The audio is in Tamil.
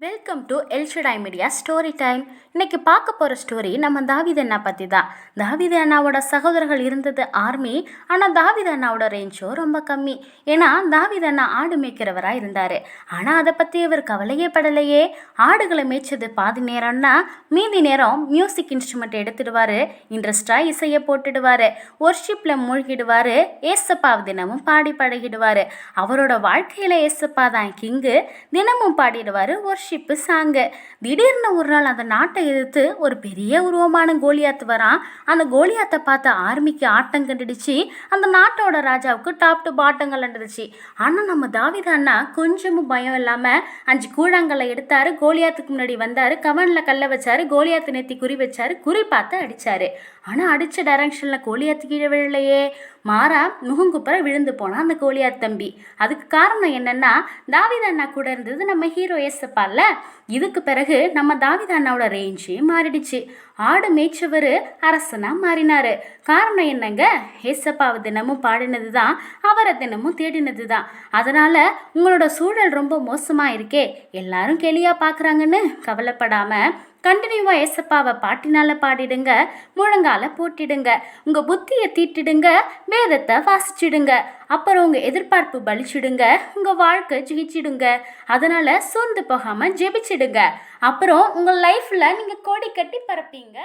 Welcome to El Shaddai media story time. இன்னைக்கு பார்க்க போகிற ஸ்டோரி நம்ம தாவீது அண்ணா பற்றி தான். தாவீது அண்ணாவோட சகோதரர்கள் இருந்தது ஆர்மி. ஆனால் தாவீது அண்ணாவோட ரேஞ்சோ ரொம்ப கம்மி. ஏன்னா தாவீது அண்ணா ஆடு மேய்க்கிறவராக இருந்தார். ஆனால் அதை பற்றி அவர் கவலையே படலையே. ஆடுகளை மேய்ச்சது பாதி நேரம்னா மீதி நேரம் மியூசிக் இன்ஸ்ட்ருமெண்ட் எடுத்துடுவார். இன்ட்ரெஸ்டாக இசையை போட்டுடுவார். ஒர்ஷிப்பில் மூழ்கிடுவார். ஏசப்பாவை தினமும் பாடி பழகிடுவார். அவரோட வாழ்க்கையில் ஏசப்பா தான் கிங்கு. தினமும் பாடிடுவார் ஷிப்பு சாங்கு. திடீர்னு ஒரு நாள் அந்த நாட்டை எதிர்த்து ஒரு பெரிய உருவமான கோலியாத்து வரான். அந்த கோலியாத்தை பார்த்த ஆர்மிக்கு ஆட்டம் கண்டுடுச்சு. அந்த நாட்டோட ராஜாவுக்கு டாப் டு பாட்டம் கலண்டுருச்சு. ஆனால் நம்ம தாவீது அண்ணா கொஞ்சமும் பயம் இல்லாமல் 5 கூழாங்கல்லை எடுத்தாரு. கோலியாத்துக்கு முன்னாடி வந்தார். கவனில் கல்லை வச்சாரு. கோலியாத்து நெத்தி குறி வச்சாரு. குறி பார்த்து அடித்தார். ஆனால் அடித்த டைரக்ஷனில் கோலியாத்து கீழே விழலையே. மாறா முகங்குப்புற விழுந்து போனான் அந்த கோலியாத் தம்பி. அதுக்கு காரணம் என்னன்னா தாவீது அண்ணா கூட இருந்தது நம்ம ஹீரோ ஏசப்பால. இதுக்கு பிறகு நம்ம தாவீது அண்ணாவோட ரேஞ்சே மாறிடுச்சு. ஆடு மேய்ச்சவர் அரசனா மாறினாரு. காரணம் என்னங்க? ஏசப்பாவை தினமும் பாடினது தான், அவரை தினமும் தேடினது தான். அதனால உங்களோட சூழல் ரொம்ப மோசமா இருக்கே, எல்லாரும் கேலியா பார்க்குறாங்கன்னு கவலைப்படாம கண்டினியூவாக ஏசப்பாவை பாட்டினால பாடிடுங்க. முழங்கால போட்டிடுங்க. உங்கள் புத்தியை தீட்டிடுங்க. வேதத்தை வாசிச்சிடுங்க. அப்புறம் உங்கள் எதிர்பார்ப்பு பலிச்சிடுங்க. உங்கள் வாழ்க்கை ஜெயிச்சிடுங்க. அதனால் சோர்ந்து போகாமல் ஜெபிச்சிடுங்க. அப்புறம் உங்கள் லைஃப்பில் நீங்கள் கோடி கட்டி பறப்பீங்க.